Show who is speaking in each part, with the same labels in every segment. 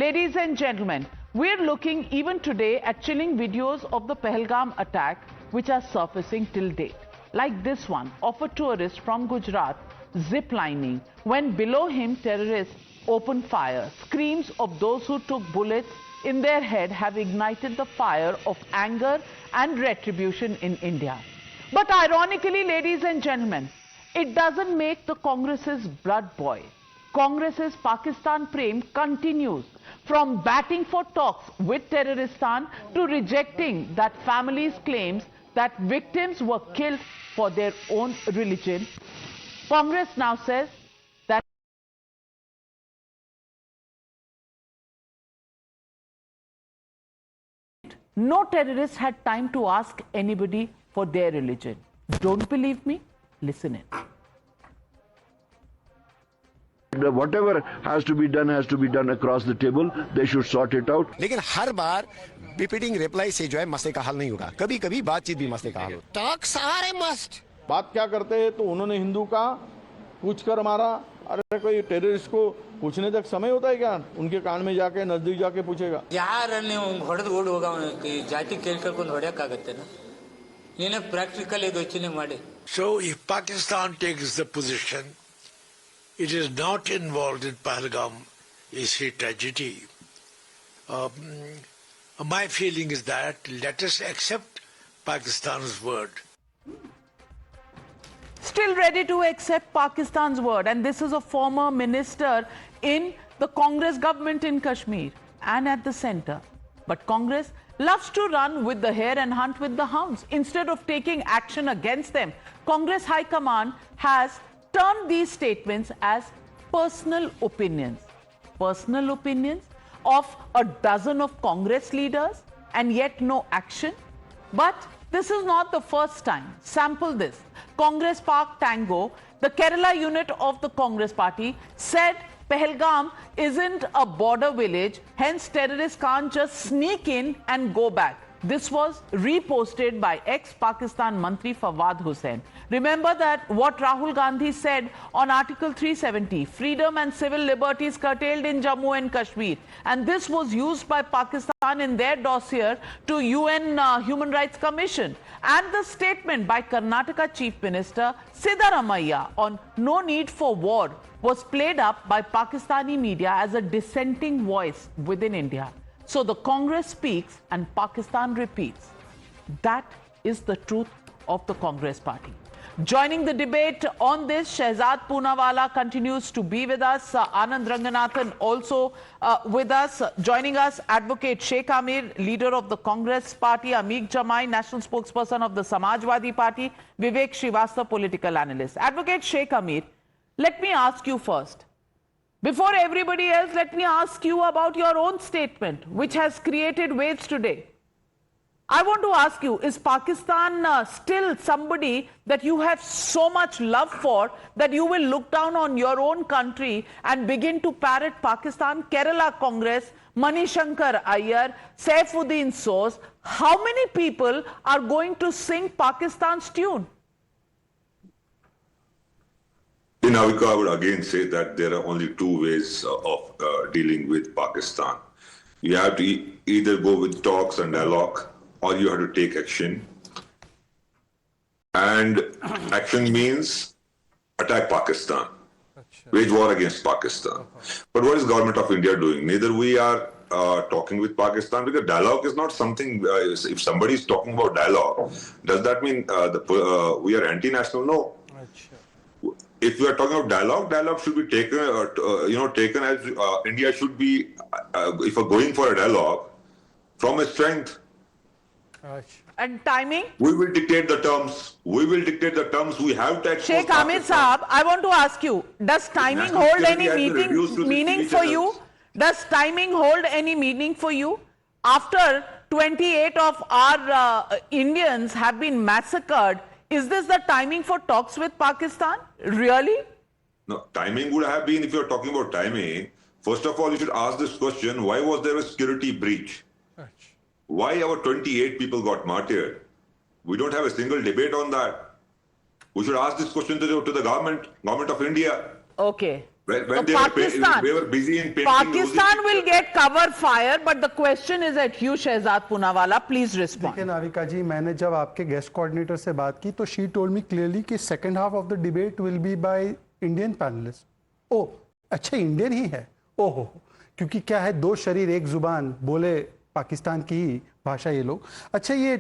Speaker 1: Ladies and gentlemen, we're looking even today at chilling videos of the Pahalgam attack which are surfacing till date. Like this one of a tourist from Gujarat ziplining when below him terrorists opened fire. Screams of those who took bullets in their head have ignited the fire of anger and retribution in India. But ironically, ladies and gentlemen, it doesn't make the Congress's blood boil. Congress's Pakistan prem continues, from batting for talks with Terroristan to rejecting that family's claims that victims were killed for their own religion. Congress now says that no terrorist had time to ask anybody for their religion. Don't believe me? Listen in.
Speaker 2: Whatever has to be done across the table. They should sort it out.
Speaker 3: लेकिन हर बार repeating reply से जो है मसले का हल नहीं होगा. कभी कभी बातचीत भी मसले का हल हो. Talks are a must.
Speaker 4: बात क्या करते हैं तो उन्होंने हिंदू का पूछ कर मारा. अरे कोई टेररिस्ट को पूछने तक समय होता है क्या? उनके कान में जाके नजदीक जाके पूछेगा.
Speaker 5: यार ಹೊಡೆದು ಓಡ್ ಹೋಗ ಜಾತಿ ಕೇಳ್ಕೊಂಡು ಹೊಡೆಯಕ್ಕಾಗತ್ತೆ ನೀನೆ ಪ್ರಾಕ್ಟಿಕಲ್ ಇದು ಯೋಚನೆ ಮಾಡಿ.
Speaker 6: So if Pakistan takes the position it is not involved in Pahalgam is a tragedy. My feeling is that let us accept Pakistan's word.
Speaker 1: Still ready to accept Pakistan's word, and this is a former minister in the Congress government in Kashmir and at the center. But Congress loves to run with the hare and hunt with the hounds. Instead of taking action against them, Congress High Command has turned these statements as personal opinions. Personal opinions of a dozen of Congress leaders and yet no action. But this is not the first time. Sample this. Congress Park Tango, the Kerala unit of the Congress party, said Pahalgam isn't a border village, hence terrorists can't just sneak in and go back. This was reposted by ex-Pakistan Mantri Fawad Hussain. Remember that what Rahul Gandhi said on Article 370, freedom and civil liberties curtailed in Jammu and Kashmir. And this was used by Pakistan in their dossier to UN Human Rights Commission. And the statement by Karnataka Chief Minister Siddaramaiah on no need for war was played up by Pakistani media as a dissenting voice within India. So the Congress speaks and Pakistan repeats. That is the truth of the Congress party. Joining the debate on this, Shehzad Poonawalla continues to be with us. Anand Ranganathan also with us. Joining us, Advocate Sheikh Amir, leader of the Congress party, Ameek Jamai, national spokesperson of the Samajwadi party, Vivek Srivastava, political analyst. Advocate Sheikh Amir, let me ask you first. Before everybody else, let me ask you about your own statement, which has created waves today. I want to ask you, is Pakistan still somebody that you have so much love for that you will look down on your own country and begin to parrot Pakistan? Kerala Congress, Manishankar Iyer, Saifuddin Soos, how many people are going to sing Pakistan's tune?
Speaker 7: In Avika, I would again say that there are only two ways of dealing with Pakistan. You have to either go with talks and dialogue, or you have to take action. And action means attack Pakistan, wage war against Pakistan. But what is government of India doing? Neither we are talking with Pakistan, because dialogue is not something, if somebody is talking about dialogue, does that mean we are anti-national? No. If we are talking about dialogue, dialogue should be taken, taken as India should be, if we're going for a dialogue, from a strength.
Speaker 1: And timing?
Speaker 7: We will dictate the terms. We will dictate the terms. We have to.
Speaker 1: Sheikh Amir Saab, I want to ask you, does timing hold any meaning for you? Does timing hold any meaning for you? After 28 of our Indians have been massacred, is this the timing for talks with Pakistan? Really?
Speaker 7: No, timing would have been, if you're talking about timing, first of all, you should ask this question, why was there a security breach? Why our 28 people got martyred? We don't have a single debate on that. We should ask this question to the government of India.
Speaker 1: Okay.
Speaker 7: When
Speaker 1: Pakistan,
Speaker 7: they were busy in painting
Speaker 1: Pakistan will get cover fire, but the question is at you, Shehzad Poonawalla. Please respond.
Speaker 8: देखिए नाविका जी, मैंने जब आपके guest coordinator से बात की तो she told me clearly कि second half of the debate will be by Indian panellist. ओ अच्छा, इंडियन ही है, ओहो, क्योंकि क्या है, दो शरीर एक जुबान, बोले पाकिस्तान की ही भाषा ये लोग। अच्छा, ये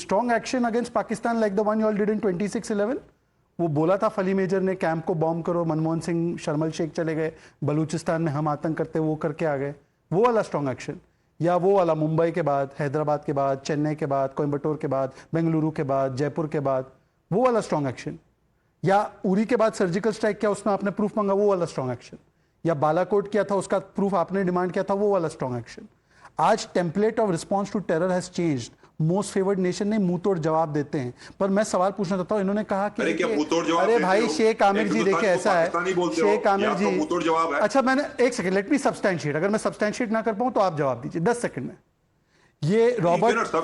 Speaker 8: strong action against Pakistan like the one you all did in 26/11, वो बोला था फली मेजर ने कैंप को बॉम्ब करो, मनमोहन सिंह शर्मल शेख चले गए, बलूचिस्तान में हम आतंक करते वो करके आ गए, वो वाला स्ट्रॉन्ग एक्शन, या वो वाला मुंबई के बाद, हैदराबाद के बाद, चेन्नई के बाद, कोयम्बटूर के बाद, बेंगलुरु के बाद, जयपुर के बाद, वो वाला स्ट्रॉन्ग एक्शन, या उरी के बाद सर्जिकल स्ट्राइक किया, उसमें आपने प्रूफ मांगा, वो वाला स्ट्रॉन्ग एक्शन, या बालाकोट किया था, उसका प्रूफ आपने डिमांड किया था, वो वाला स्ट्रॉन्ग एक्शन। आज template of response to terror has changed. Most favoured nation ने मुंह तोड़ जवाब देते हैं, पर मैं सवाल पूछना चाहता हूं, इन्होंने कहा कि अरे भाई शेख आमिर जी, देखिए ऐसा है, शेख आमिर जी, अच्छा मैंने एक सेकंड, लेट मी सब्सटैंशिएट, अगर मैं सब्सटैंशिएट ना कर पाऊं तो आप जवाब दीजिए 10 सेकंड में। ये रॉबर्ट,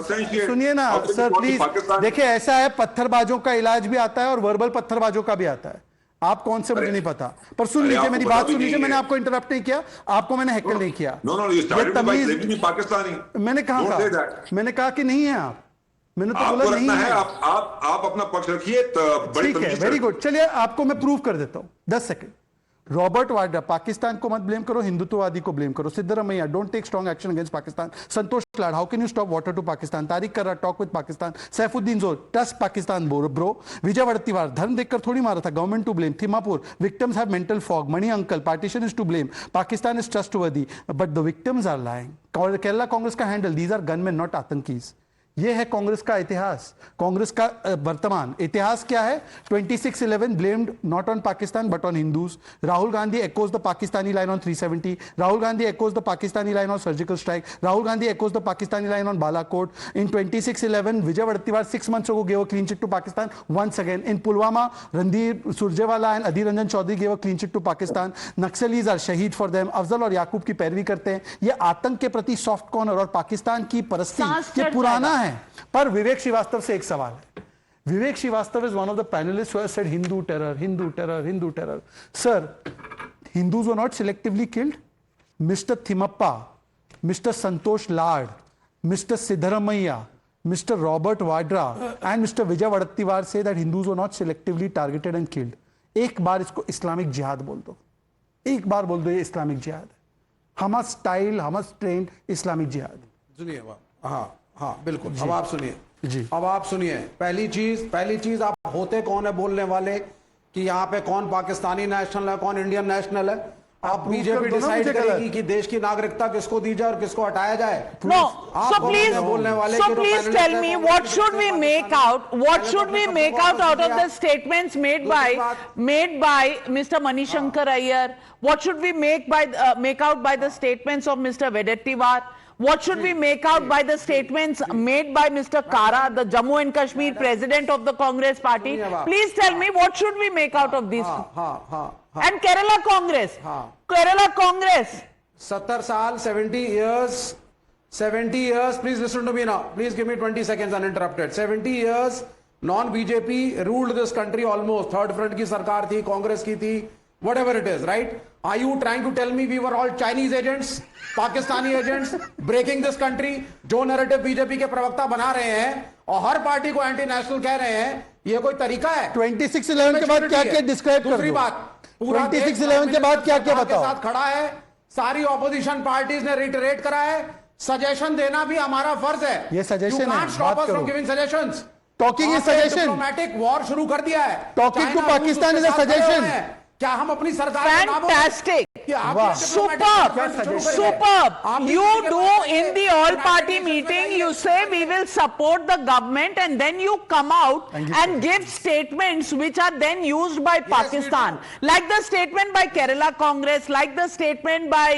Speaker 8: सुनिए ना सर प्लीज, देखिए ऐसा है, पत्थरबाजों का इलाज भी आता है और वर्बल पत्थरबाजों का भी आता है, आप कौन से मुझे नहीं पता, पर सुन लीजिए मेरी बात, सुन लीजिए, मैंने आपको इंटरप्ट नहीं किया, आपको मैंने हेकल नहीं किया। मैंने कहा, मैंने कहा कि नहीं है आप, मैंने तो बोला नहीं है।
Speaker 7: आप अपना पक्ष रखिए,
Speaker 8: ठीक है, वेरी गुड, चलिए आपको मैं प्रूव कर देता हूं, 10 सेकंड। रॉबर्ट वाड्रा, पाकिस्तान को मत ब्लेम करो, हिंदुत्ववादी को ब्लेम करो। Siddaramaiah, don't take strong action against Pakistan. Santosh Lad, how can you stop water to Pakistan. Tariq Karra, talk with Pakistan. Saifuddin Soz, touch Pakistan bro. Vijay Wadettiwar, धर्म देखकर थोड़ी मारा था, government to blame. Timmapur, victims have mental fog. Mani uncle, partition is to blame, Pakistan is trustworthy but the victims are lying. Kerala Congress का handle, these are gunmen not आतंकीज। ये है कांग्रेस का इतिहास, कांग्रेस का वर्तमान इतिहास क्या है। 26/11 blamed not on Pakistan but on Hindus. Rahul Gandhi echoes the Pakistani line on 370. Rahul Gandhi echoes the Pakistani line on surgical strike. Rahul Gandhi echoes the Pakistani line on Balakot. In 26/11, Vijay Vadattiyar 6 months ago gave a clean chit to Pakistan once again. In Pulwama, Randeer Surjewala and Adhir Ranjan Chaudhary gave a clean chit to Pakistan. Naxalis are shaheed for them. Afzal और याकूब की पैरवी करते हैं। ये आतंक के प्रति soft corner और पाकिस्तान की परस्ती ये पुराना है। पर विवेक श्रीवास्तव से एक सवाल है। Vivek Shrivastava is one of the panelist who has said Hindu terror, Hindu terror, Hindu terror. Sir, Hindus were not selectively killed. Mr. Thimappa, Mr. Santosh Lad, Mr. Siddharamaiya, Mr. Robert Vadra and Mr. Vijay Vadattiyar say that Hindus were not selectively targeted and killed. एक बार इसको Islamic जिहाद बोल दो, एक बार बोल दो ये Islamic जिहाद है। Hamas style, Hamas trend Islamic जिहाद।
Speaker 9: सुनिए, हाँ बिल्कुल, अब आप सुनिए जी, अब आप सुनिए। पहली चीज आप होते कौन है बोलने वाले कि यहाँ पे कौन पाकिस्तानी नेशनल है, कौन इंडियन नेशनल है। आप बीजेपी डिसाइड करेगी कि देश की नागरिकता किसको दी जाए और किसको हटाया जाए।
Speaker 1: No, so please tell me what should we make out? What should we make out of the statements made by Mr. Manishankar Iyer? What should we make out by the statements of Mr. Vadattiyar? What should we make out by the statements made by Mr. Kara, the Jammu and Kashmir president of the Congress party? Please tell me what should we make out of these? And Kerala Congress. Kerala Congress.
Speaker 9: 70 साल, 70 years. Please listen to me now. Please give me 20 seconds uninterrupted. 70 years non-BJP ruled this country almost. Third front की सरकार थी, कांग्रेस की थी, whatever it is, right? Are you trying to tell me we were all Chinese agents, Pakistani agents, breaking this country? जो narrative BJP के प्रवक्ता बना रहे हैं और हर पार्टी को एंटी नेशनल कह रहे हैं, ये कोई तरीका है?
Speaker 8: 26/11 के बाद क्या क्या डिस्क्राइब कर दो।
Speaker 9: दूसरी बात,
Speaker 8: 26/11 के बाद क्या क्या बताओ।
Speaker 9: साथ खड़ा है, सारी ऑपोजिशन पार्टीज ने रिटरेट करा है, सजेशन देना भी हमारा फर्ज है।
Speaker 8: ये सजेशन है, बात करो।
Speaker 9: Suggestions,
Speaker 8: talking is suggestion.
Speaker 9: Diplomatic war शुरू कर दिया है।
Speaker 8: Talking to Pakistan is a suggestion.
Speaker 9: क्या हम अपनी सरकार
Speaker 1: Fantastic. Superb. You do in the all-party meeting, you say we will support the government and then you come out and give statements which are then used by Pakistan. Like the statement by Kerala Congress, like the statement by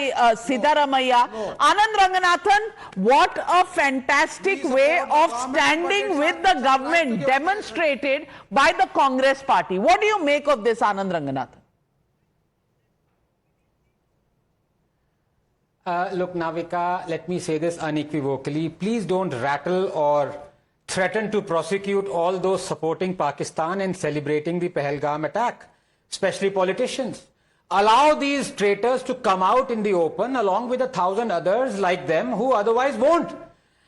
Speaker 1: Siddharamaiya. Anand Ranganathan, what a fantastic way of standing with the government demonstrated by the Congress party. What do you make of this, Anand Ranganathan?
Speaker 10: Look, Navika, let me say this unequivocally. Please don't rattle or threaten to prosecute all those supporting Pakistan and celebrating the Pahalgam attack, especially politicians. allow these traitors to come out in the open along with 1,000 others like them who otherwise won't.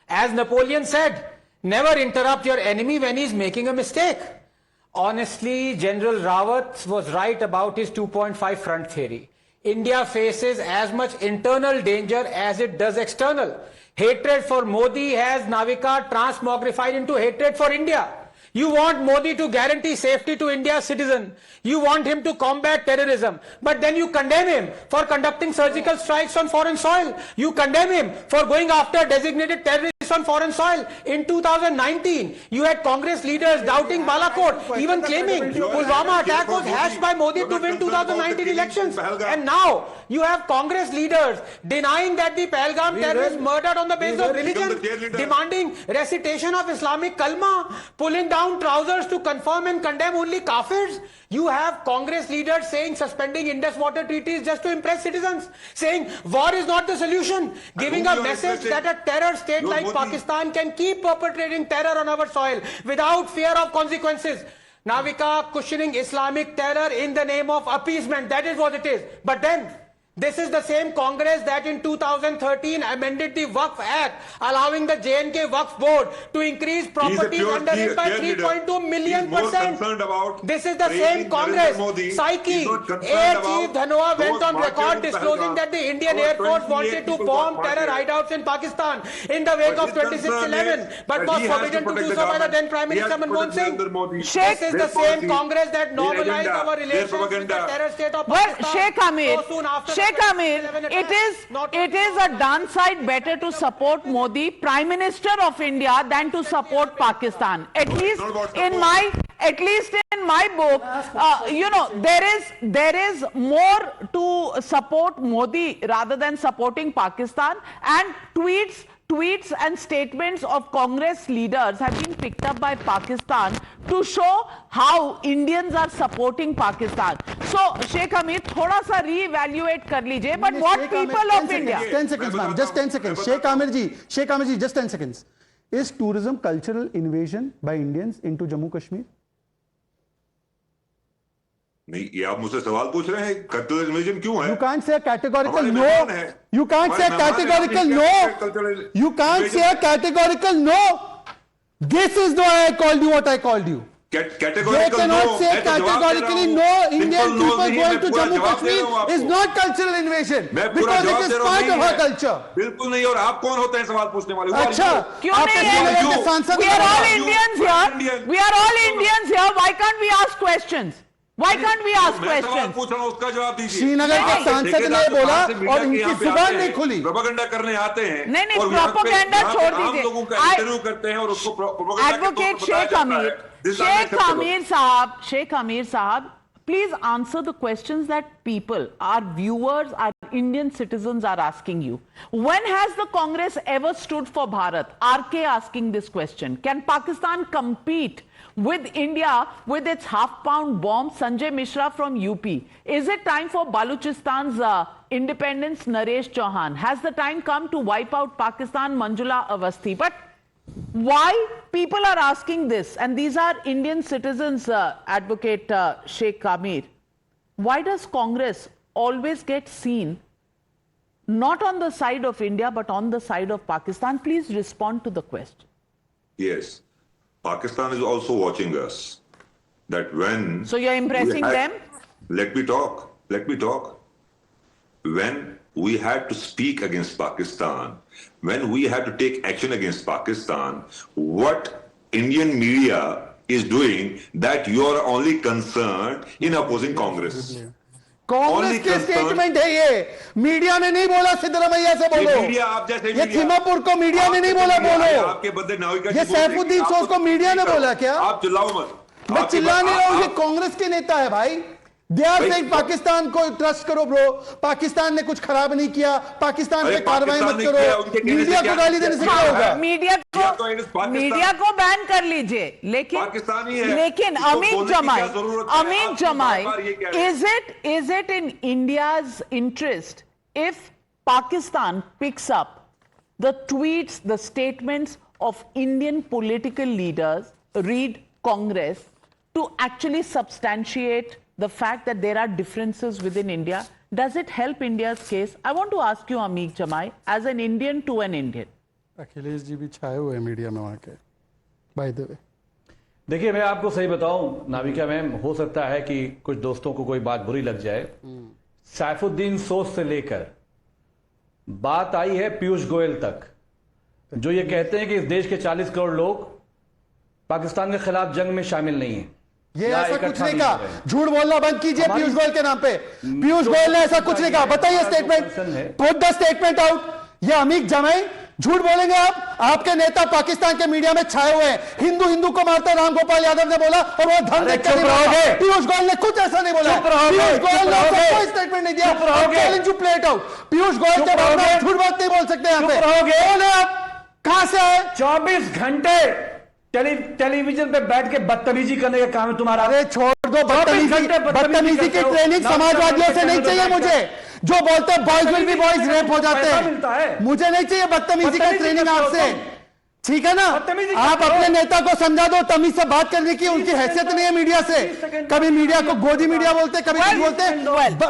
Speaker 10: As Napoleon said, never interrupt your enemy when he's making a mistake. Honestly, General Rawat was right about his 2.5 front theory. India faces as much internal danger as it does external. Hatred for Modi has Navika transmogrified into hatred for India. You want Modi to guarantee safety to India's citizen. You want him to combat terrorism. But then you condemn him for conducting surgical strikes on foreign soil. You condemn him for going after designated terrorists on foreign soil. In 2019, you had Congress leaders doubting Balakot, even claiming Pulwama attack was hatched by Modi to win 2019 elections. And now you have Congress leaders denying that the Pahalgam terrorists murdered on the basis of religion, demanding recitation of Islamic kalma, pulling down trousers to confirm and condemn only kafirs. You have Congress leaders saying suspending Indus water treaties just to impress citizens, saying war is not the solution, giving a message that a terror state like Pakistan can keep perpetrating terror on our soil without fear of consequences. Navika cushioning Islamic terror in the name of appeasement, that is what it is. But then, this is the same Congress that in 2013 amended the Waqf Act, allowing the J&K Waqf Board to increase properties under it by 3.2 million %. This is the same Congress. Psyche. Air Chief Dhanwa went on record disclosing that the Indian Air Force wanted to bomb terror hideouts in Pakistan in the wake of 26/11, but was forbidden to do so by the then Prime Minister Manmohan Singh. This is the same Congress that normalized our relations with the terror state of Pakistan.
Speaker 1: Well, Sheikh Amir, Sheikh Amir, it is a darn sight better to support Modi, Prime Minister of India, than to support Pakistan. At least in my book, there is more to support Modi rather than supporting Pakistan, and tweets and statements of Congress leaders have been picked up by Pakistan to show how Indians are supporting Pakistan. So, Sheikh Amir, thoda sa re-evaluate kar lijiye, but what people of India...
Speaker 8: 10 seconds, ma'am, just 10 seconds. Sheikh Amir ji, just 10 seconds. Is tourism cultural invasion by Indians into Jammu Kashmir?
Speaker 7: नहीं, ये आप मुझसे सवाल पूछ रहे हैं cultural invasion क्यों है?
Speaker 8: You can't say a categorical no. You can't say a categorical no. You can't say a categorical no. This is why I called you what I called you. They cannot say categorically no. Indian people going to Jammu Kashmir is not cultural invasion because it is part of our culture.
Speaker 7: बिल्कुल नहीं. और आप कौन होते हैं सवाल पूछने वाले?
Speaker 8: अच्छा,
Speaker 1: क्यों नहीं? We are all Indians here. We are all Indians here. Why can't we ask questions? Why can't we ask questions?
Speaker 7: पूछ रहा हूं, उसका जवाब दीजिए.
Speaker 8: श्रीनगर के सांसद ने बोला और इनकी जुबान नहीं खुली.
Speaker 7: प्रोपेगेंडा करने आते हैं.
Speaker 1: नहीं, प्रोपेगेंडा छोड़ दीजिए.
Speaker 7: लोगों का इंटरव्यू करते हैं और उसको propaganda
Speaker 1: Advocate Sheikh Amir Sahab, please answer the questions that people, our viewers, our Indian citizens are asking you. When has the Congress ever stood for Bharat? RK asking this question. Can Pakistan compete with India with its half-pound bomb? Sanjay Mishra from UP. Is it time for Baluchistan's independence? Naresh Chauhan. Has the time come to wipe out Pakistan? Manjula Avasthi. But why people are asking this, and these are Indian citizens, Advocate Sheikh Amir, why does Congress always get seen not on the side of India but on the side of Pakistan? Please respond to the question.
Speaker 7: Yes. Pakistan is also watching us. That when...
Speaker 1: So you're impressing them?
Speaker 7: Let me talk. When we had to speak against Pakistan, when we had to take action against Pakistan, what Indian media is doing, that you are only concerned in opposing Congress.
Speaker 8: Congress के statement है ये. Media ने नहीं बोला. सिद्धरामैया से बोलो.
Speaker 7: Media आप जैसे
Speaker 8: ये थिमापुर को मीडिया ने नहीं बोला. बोलो.
Speaker 7: आपके बदले नाविका
Speaker 8: ये सैफुद्दीन सोज को मीडिया ने बोला क्या?
Speaker 7: आप चिल्लाओ मत.
Speaker 8: मैं चिल्ला नहीं रहा हूं. ये कांग्रेस के नेता है भाई. दे आर सेइंग पाकिस्तान को ट्रस्ट करो ब्रो. पाकिस्तान ने कुछ खराब नहीं किया. पाकिस्तान पे कार्रवाई मत करो. मीडिया को गाली देने से क्या होगा?
Speaker 1: मीडिया को बैन कर लीजिए. लेकिन अमीन जमाई, is it in India's interest if Pakistan picks up the tweets, the statements of Indian political leaders, read Congress, to actually substantiate the fact that there are differences within India, does it help India's case? I want to ask you, Ameek Jamai, as an Indian to an Indian.
Speaker 8: Akhilesh ji भी छाए हुए हैं media में वहां के, by the way.
Speaker 11: देखिए, मैं आपको सही बताऊं नाविका मैम, हो सकता है कि कुछ दोस्तों को कोई बात बुरी लग जाए। सैफुद्दीन सोच से लेकर बात आई है पीयूष गोयल तक, जो ये कहते हैं कि इस देश के 40 करोड़ लोग पाकिस्तान के खिलाफ जंग में शामिल नहीं है।
Speaker 8: ये ऐसा कुछ नहीं कहा, झूठ बोलना बंद कीजिए पीयूष गोयल के नाम पे। पीयूष गोयल ने ऐसा कुछ नहीं कहा, बताइए statement, put the statement out. ये अमीक जमाई झूठ बोलेंगे आप? आपके नेता पाकिस्तान के मीडिया में छाए हुए हैं, हिंदू हिंदू को मारते राम गोपाल यादव ने बोला और वो धन देखकर नहीं बोला। पीयूष गोयल ने कुछ ऐसा नहीं बोला, पीयूष गोयल ने कोई स्टेटमेंट नहीं दिया। Challenge to play it out. Piyush Goyal के बारे में झूठ बात नहीं बोल सकते यहाँ पे। कौन है आप, कहां से आए?
Speaker 11: 24 घंटे टेलीविजन पे बैठ के बदतमीजी करने का काम है तुम्हारा।
Speaker 8: अरे छोड़ दो बदतमीजी की ट्रेनिंग समाजवादियों से नहीं चाहिए मुझे, जो बोलते हैं boys will be boys, rape हो जाते हैं। मुझे नहीं चाहिए बदतमीजी का ट्रेनिंग आपसे, ठीक है ना? आप अपने नेता को समझा दो, तमीज से बात करने की उनकी हैसियत नहीं है मीडिया से। कभी मीडिया को गोदी मीडिया बोलते, कभी कुछ बोलते हैं।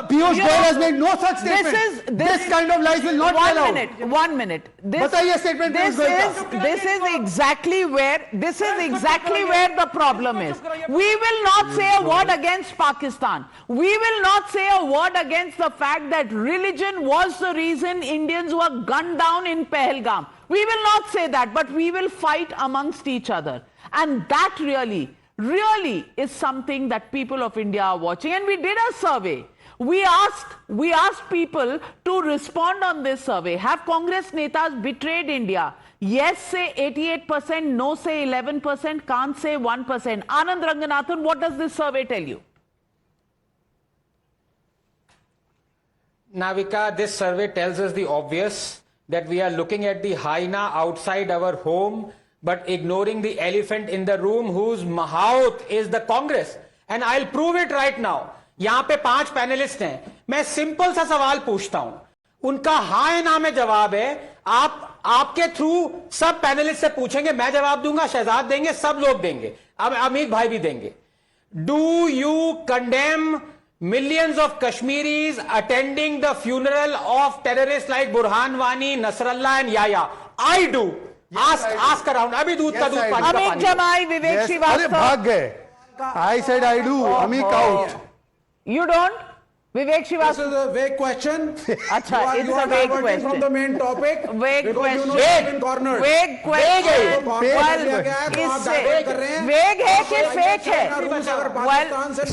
Speaker 8: Piyush Goyal has made no such statement. This kind of lies will not be allowed.
Speaker 1: 1 minute.
Speaker 8: बताइए statement.
Speaker 1: This is exactly where the problem is. We will not say a word against Pakistan. We will not say a word against the fact that religion was the reason Indians were gunned down in Pahalgam. We will not say that, but we will fight amongst each other. And that really is something that people of India are watching. And we did a survey. We asked people to respond on this survey. Have Congress netas betrayed India? Yes, say 88%, no, say 11%, can't say 1%. Anand Ranganathan, what does this survey tell you?
Speaker 10: Navika, this survey tells us the obvious, that we are looking at the hyena outside our home, but ignoring the elephant in the room whose mahout is the Congress. And I'll prove it right now. यहां पे 5 panelist हैं, मैं simple सा सवाल पूछता हूं, उनका हाँ या ना में जवाब है। आपके थ्रू सब पैनलिस्ट से पूछेंगे, मैं जवाब दूंगा, शहजाद देंगे, सब लोग देंगे, अब अमीक भाई भी देंगे। Do you condemn millions of Kashmiris attending the funeral of terrorists like Burhan Wani, Nasrallah and Yahya? I do. Ask around. अभी दूध का दूध पानी का पानी।
Speaker 1: अमीक जमाई, विवेक श्रीवास्तव।
Speaker 8: अरे भाग गए। I said I do. अमीक out.
Speaker 1: You don't? Vivek Srivastava.
Speaker 9: This is a vague question.
Speaker 1: अच्छा, it's a vague question.
Speaker 9: From the main topic.
Speaker 1: Vague question.
Speaker 9: You know you've been cornered.
Speaker 1: Vague question. वेग है कि fake है?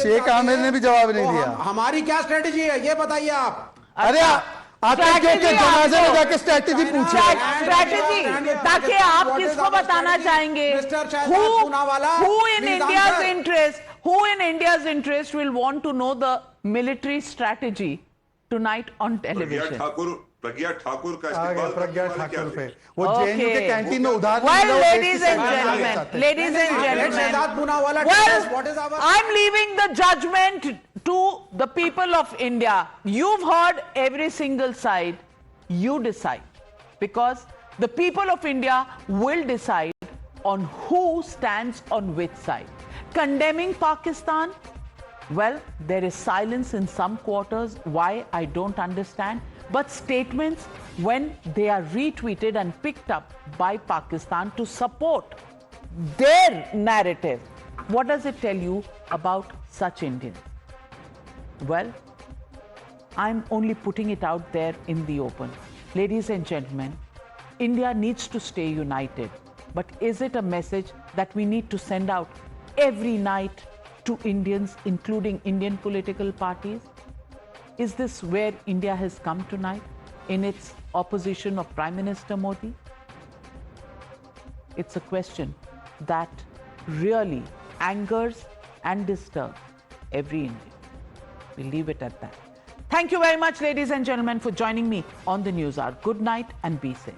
Speaker 8: शेख आमिर ने भी जवाब नहीं दिया।
Speaker 9: हमारी क्या स्ट्रेटेजी है ये बताइए आप।
Speaker 8: अरे आतंकियों के जनाजे में जाके स्ट्रेटेजी पूछिए।
Speaker 1: स्ट्रेटेजी ताकि आप किसको बताना चाहेंगे? Who in India's interest will want to know the military strategy tonight on television?
Speaker 7: Pragya Thakur का
Speaker 8: प्रज्ञा ठाकुर पे वो जेएनयू के कैंटीन में उधार।
Speaker 1: Well, ladies and gentlemen, well, I'm leaving the judgment to the people of India. You've heard every single side. You decide, because the people of India will decide on who stands on which side. Condemning Pakistan, well, there is silence in some quarters. Why? I don't understand. But statements, when they are retweeted and picked up by Pakistan to support their narrative, what does it tell you about such Indians? Well, I'm only putting it out there in the open. Ladies and gentlemen, India needs to stay united. But is it a message that we need to send out every night to Indians, including Indian political parties? Is this where India has come tonight in its opposition of Prime Minister Modi? It's a question that really angers and disturbs every Indian. We'll leave it at that. Thank you very much, ladies and gentlemen, for joining me on the News Hour. Good night and be safe.